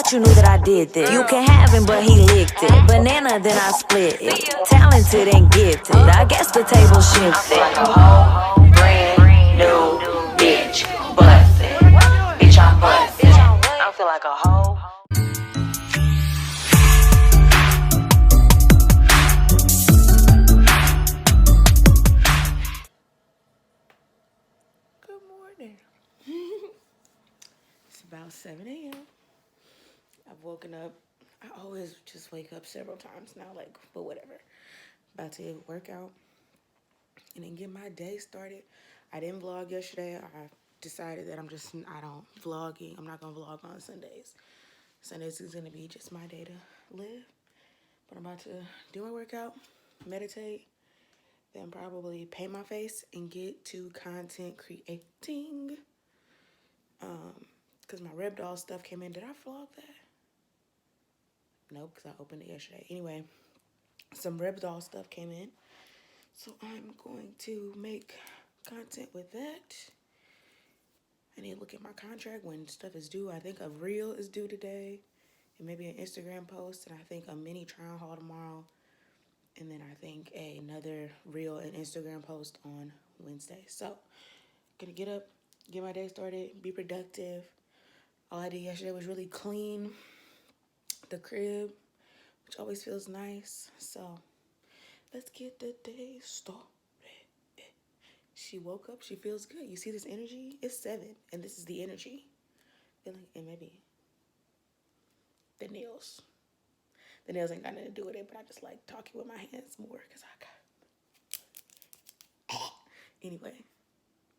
thought you knew that I did this. You can have him, but he licked it. Banana, then I split it. Talented and gifted. I guess the table shifted. Like a whole brand new bitch. Bussin'. Bitch, I'm bussin'. I feel like a whole. Good morning. It's about 7 a.m. I've woken up. I always just wake up several times now, but whatever. About to work out and then get my day started. I didn't vlog yesterday. I decided that I'm not vlogging. I'm not going to vlog on Sundays. Sundays is going to be just my day to live. But I'm about to do my workout, meditate, then probably paint my face and get to content creating. Because my Reb Doll stuff came in. Did I vlog that? Nope, because I opened it yesterday. Anyway, some Reb Doll stuff came in. So I'm going to make content with that. I need to look at my contract when stuff is due. I think a reel is due today. And maybe an Instagram post. And I think a mini trial haul tomorrow. And then I think another reel and Instagram post on Wednesday. So, gonna get up, get my day started, be productive. All I did yesterday was really clean the crib, which always feels nice. So, let's get the day started. She woke up, she feels good. You see this energy? It's 7, and this is the energy. And maybe the nails. The nails ain't got nothing to do with it, but I just like talking with my hands more because I got... Anyway,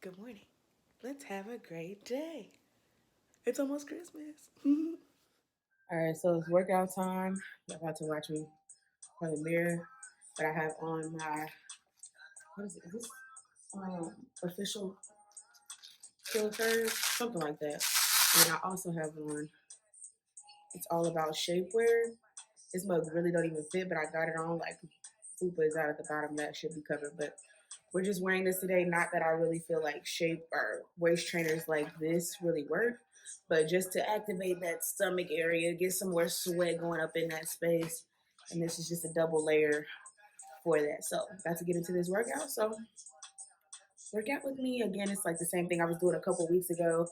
good morning. Let's have a great day. It's almost Christmas. All right, so it's workout time. You're about to watch me on the mirror, but I have on my, what is it? Is this official Killer Curve? Something like that. And I also have on, it's all about shapewear. This mug really don't even fit, but I got it on like fupa is out at the bottom. That should be covered, but we're just wearing this today. Not that I really feel like shape or waist trainers like this really work, but just to activate that stomach area, get some more sweat going up in that space. And this is just a double layer for that. So got to get into this workout. So work out with me. Again, it's like the same thing I was doing a couple weeks ago.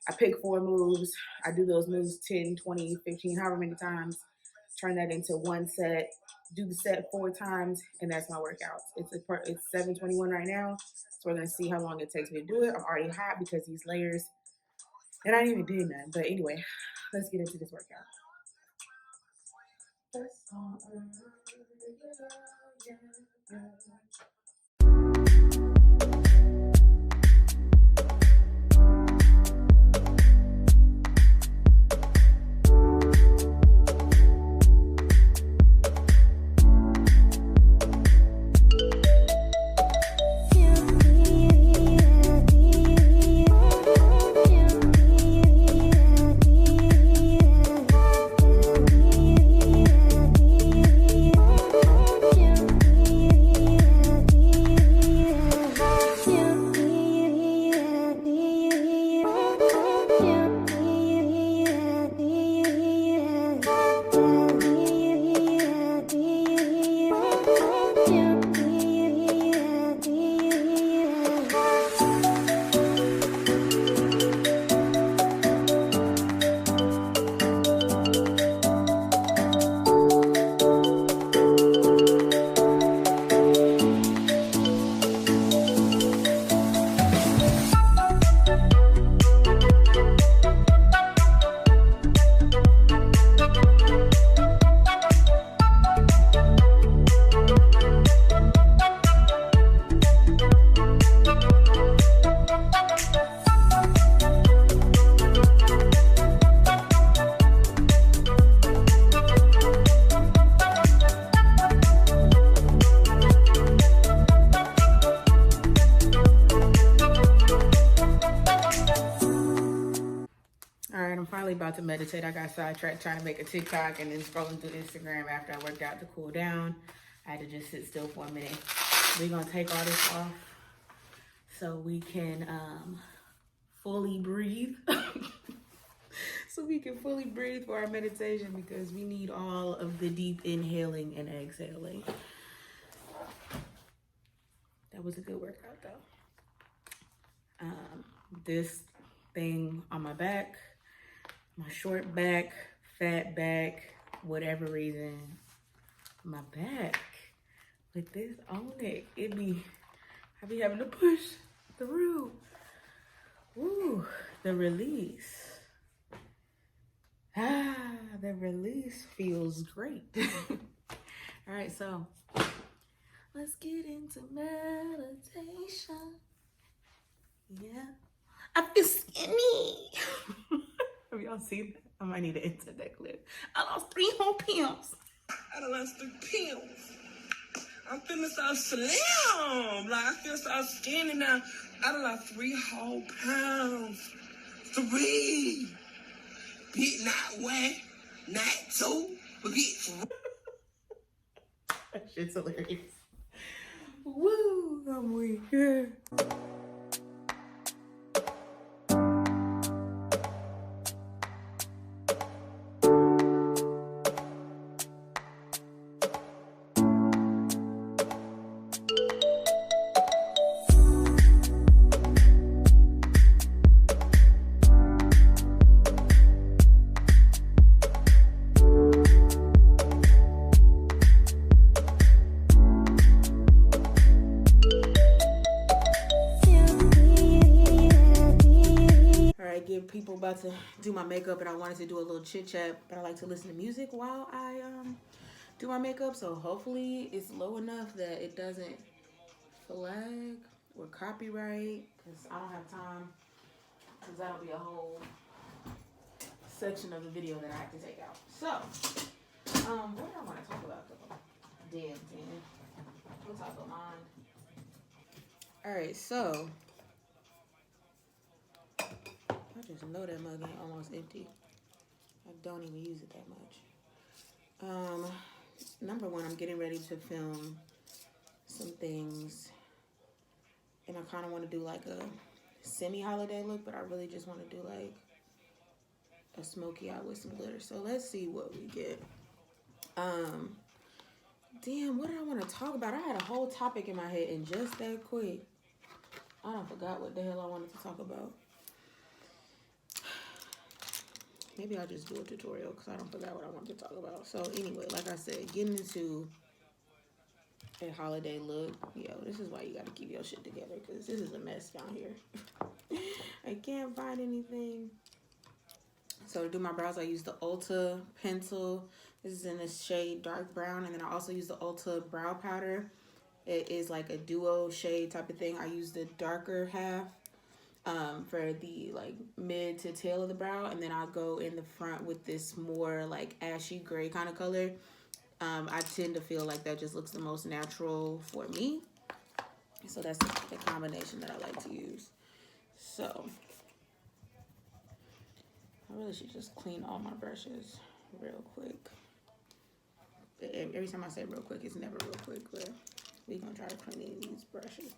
I pick 4 moves. I do those moves 10, 20, 15, however many times. Turn that into one set. Do the set 4 times, and that's my workout. It's 7:21 right now, so we're gonna see how long it takes me to do it. I'm already hot because these layers, and I didn't even do that. But anyway, let's get into this workout. About to meditate. I got sidetracked trying to make a TikTok and then scrolling through Instagram after I worked out to cool down. I had to just sit still for a minute. We're gonna take all this off so we can fully breathe. so we can fully breathe for our meditation, because we need all of the deep inhaling and exhaling. That was a good workout though. This thing on my back, my short back, fat back, whatever reason, my back with this on it, I be having to push through. Ooh, the release. The release feels great. All right, so let's get into meditation. Yeah, I feel skinny. Have y'all seen that? I might need to insert that clip. I lost 3 whole pounds. I done lost 3 pounds. I'm feeling so slim. Like, I feel so skinny now. I done lost 3 whole pounds. 3. Bit not 1, not 2, but bit 3. That shit's hilarious. Woo, I'm weak. Yeah. People about to do my makeup, and I wanted to do a little chit chat, but I like to listen to music while I do my makeup, so hopefully it's low enough that it doesn't flag or copyright, because I don't have time, because that'll be a whole section of the video that I have to take out. So what do I want to talk about though? Damn. We'll talk about mine. All right, so I just know that mug ain't almost empty. I don't even use it that much. Number one, I'm getting ready to film some things, and I kind of want to do like a semi-holiday look, but I really just want to do like a smoky eye with some glitter. So let's see what we get. Damn, what did I want to talk about? I had a whole topic in my head, and just that quick, I done forgot what the hell I wanted to talk about. Maybe I'll just do a tutorial, because I don't forget what I want to talk about. So anyway, like I said, getting into a holiday look. Yo, this is why you got to keep your shit together, because this is a mess down here. I can't find anything. So to do my brows, I use the Ulta pencil. This is in this shade dark brown. And then I also use the Ulta brow powder. It is like a duo shade type of thing. I use the darker half for the like mid to tail of the brow, and then I'll go in the front with this more like ashy gray kind of color. I tend to feel like that just looks the most natural for me, so that's the combination that I like to use. So I really should just clean all my brushes real quick. Every time I say real quick, it's never real quick, but we're gonna try to clean these brushes.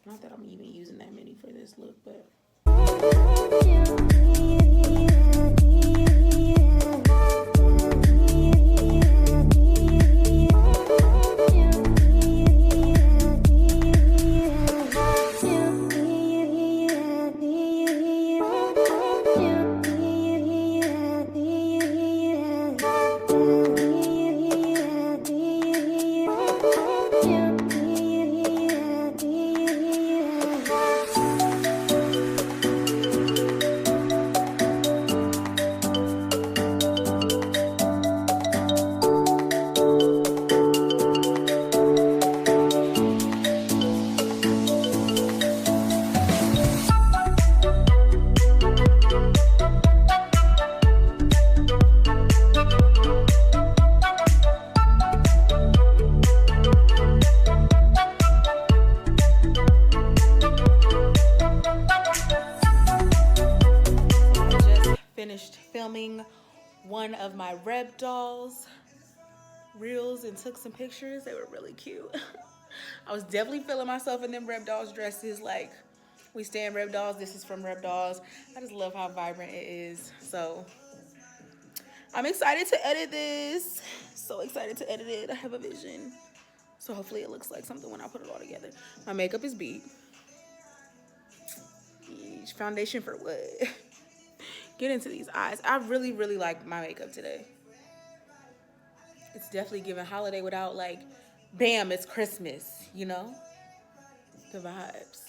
Not that I'm even using that many for this look, but filming one of my Reb Dolls reels and took some pictures. They were really cute. I was definitely feeling myself in them Reb Dolls dresses. Like, we stand Reb Dolls. This is from Reb Dolls. I just love how vibrant it is. So I'm excited to edit this. So excited to edit it. I have a vision. So hopefully it looks like something when I put it all together. My makeup is beat. Foundation for what? Get into these eyes. I really, really like my makeup today. It's definitely giving holiday without like, bam, it's Christmas, you know? The vibes.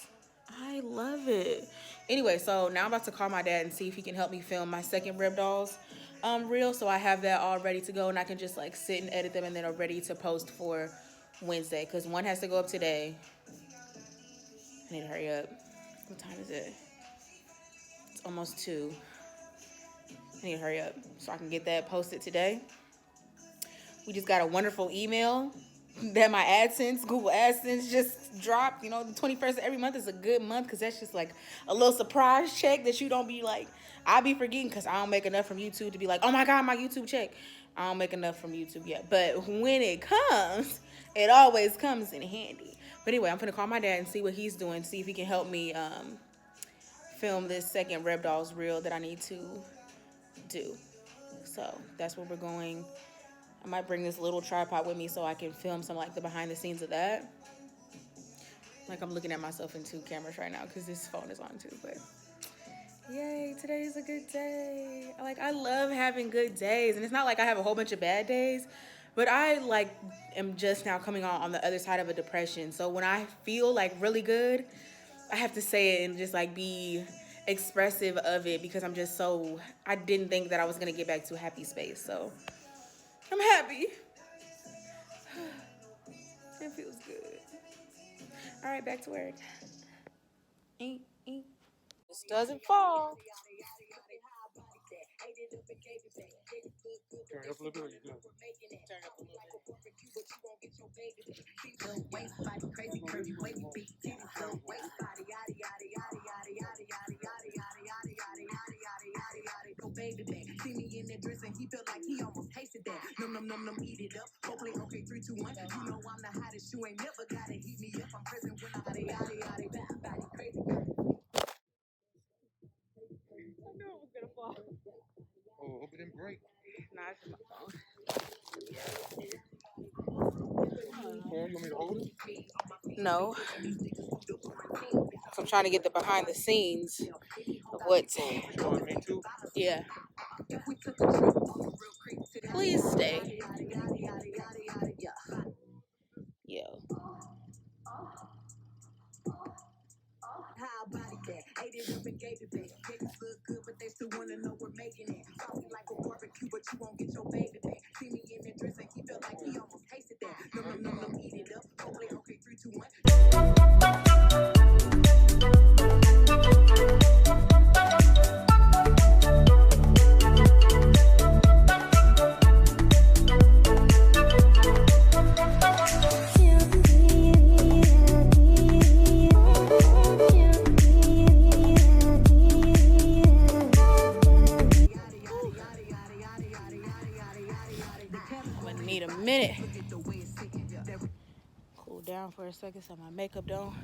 I love it. Anyway, so now I'm about to call my dad and see if he can help me film my second Rib Dolls reel. So I have that all ready to go and I can just like sit and edit them and then are ready to post for Wednesday. Because one has to go up today. I need to hurry up. What time is it? It's almost 2. I need to hurry up so I can get that posted today. We just got a wonderful email that my AdSense, Google AdSense just dropped. You know, the 21st of every month is a good month because that's just like a little surprise check that you don't be like, I be forgetting because I don't make enough from YouTube to be like, oh my God, my YouTube check. I don't make enough from YouTube yet. But when it comes, it always comes in handy. But anyway, I'm going to call my dad and see what he's doing, see if he can help me film this second Rib Dolls reel that I need to do. So that's where we're going. I might bring this little tripod with me so I can film some like the behind the scenes of that. Like I'm looking at myself in 2 cameras right now because this phone is on too. But yay, today is a good day. Like I love having good days, and it's not like I have a whole bunch of bad days, but I like am just now coming on the other side of a depression. So when I feel like really good, I have to say it and just like be expressive of it because I'm just so, I didn't think that I was gonna get back to a happy space. So I'm happy. It feels good. All right, back to work. This doesn't fall. Turn it up a little bit or you good? Turn it up a little bit. Baby back, see me in that dress and he felt like he almost tasted that. Num, eat it up. Hopefully, okay, 3, 2, 1. You know I'm the hottest. You ain't never gotta heat me up. I'm present when I body crazy. I knew it was gonna fall. Oh, hope it didn't break. Nah, it's my phone. Oh, you want me to hold it? No. I'm trying to get the behind the scenes of what's. Showing me too? Yeah. Please stay. Yo. Ate it up and gave it back. Niggas look good, but they still wanna know we're making it. Saucy like a barbecue, but you won't get your baby back. See me in that dress and he felt like he almost tasted that. Num, eat it up. Hopefully, okay, 3, 2, 1. Need a minute. Cool down for a second so my makeup don't.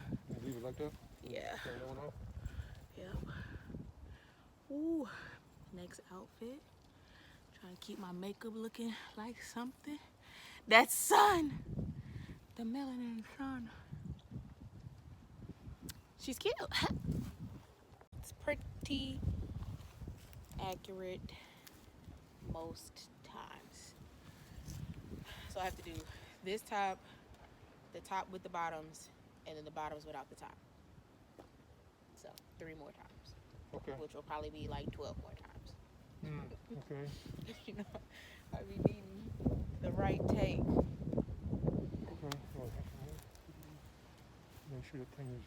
Leave it like that? Yeah. Turn that one off? Yep. Ooh. Next outfit. Trying to keep my makeup looking like something. That sun. The melanin sun. She's cute. It's pretty accurate most times. So I have to do this top, the top with the bottoms, and then the bottoms without the top. So 3 more times. Okay. Which will probably be like 12 more times. Okay. You know, I be needing the right take. Okay. Make sure the thing is.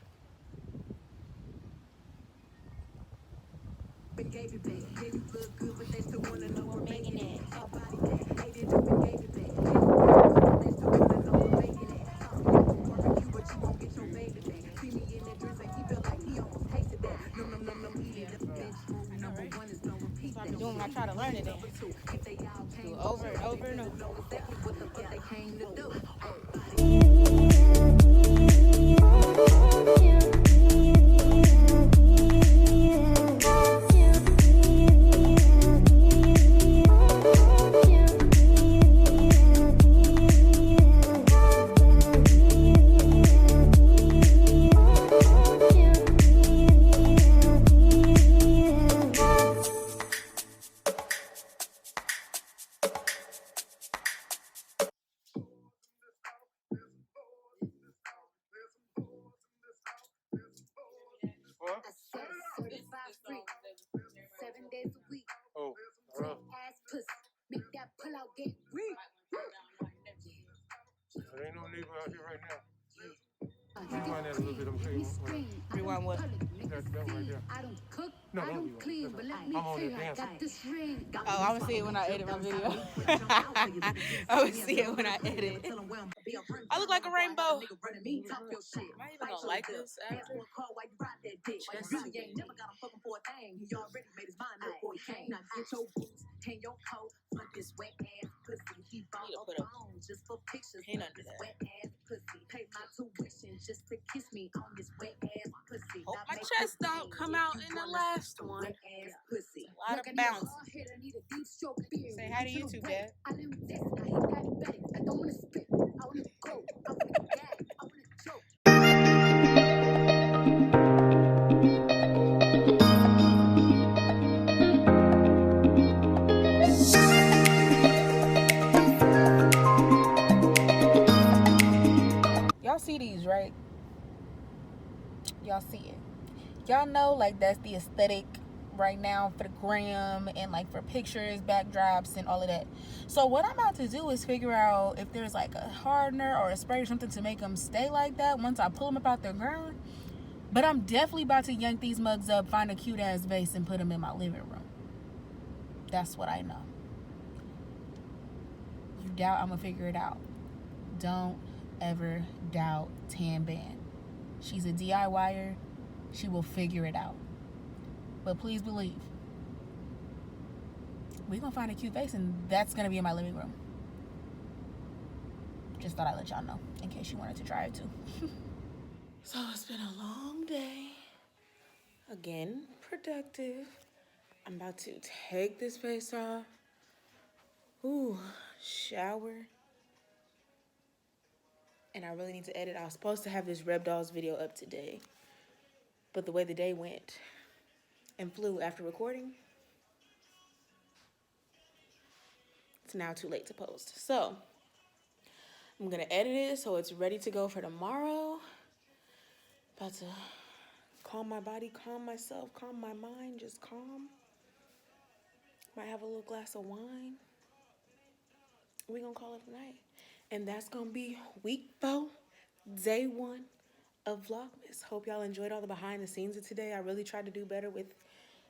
Gave it back. Niggas look good, but they still wanna know we're making it. Our body back. Ate it up and gave it back. They still wanna know we're making it. Saucy like a barbecue, but you won't get your baby back. See me in that dress and he felt like he almost tasted that. Num, eat it up. Bitch, number 1 is no repeat. So I be doing when I try to learn it then. Do it over and over and over. Exactly what the fuck they came to do. There ain't no neighbor out here right now. Rewind that a little bit. I'm telling you. Rewind what? That right there. No, don't rewind. I'm on there dancing. Oh, I would see it when I edit my video. I would see it when I edit. I look like a rainbow. Am I even gonna like this after? Pin under that. Hope my chest don't come out in the last one. A lot of bounce. Say hi to YouTube, Dad. Y'all see these, right? Y'all see it. Y'all know, like, that's the aesthetic right now for the gram and like for pictures, backdrops, and all of that. So what I'm about to do is figure out if there's like a hardener or a spray or something to make them stay like that once I pull them up out their ground. But I'm definitely about to yank these mugs up, find a cute ass vase, and put them in my living room. That's what I know. You doubt I'm gonna figure it out. Don't ever doubt Tan Band. She's a DIYer. She will figure it out. But please believe, we're gonna find a cute vase, and that's gonna be in my living room. Just thought I'd let y'all know in case you wanted to try it too. So it's been a long day. Again, productive. I'm about to take this face off. Ooh, shower. And I really need to edit. I was supposed to have this Reb Dolls video up today, but the way the day went and flew after recording, it's now too late to post. So I'm gonna edit it so it's ready to go for tomorrow. About to calm my body, calm myself, calm my mind, just calm. Might have a little glass of wine. We're gonna call it a night. And that's gonna be week 4, day 1 of Vlogmas. Hope y'all enjoyed all the behind the scenes of today. I really tried to do better with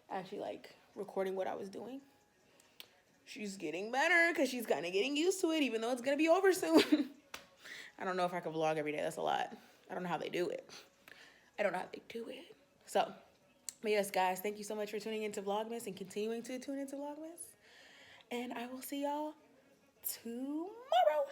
actually like recording what I was doing. She's getting better because she's kind of getting used to it, even though it's gonna be over soon. I don't know if I can vlog every day. That's a lot. I don't know how they do it. So, but yes, guys, thank you so much for tuning into Vlogmas and continuing to tune into Vlogmas. And I will see y'all tomorrow.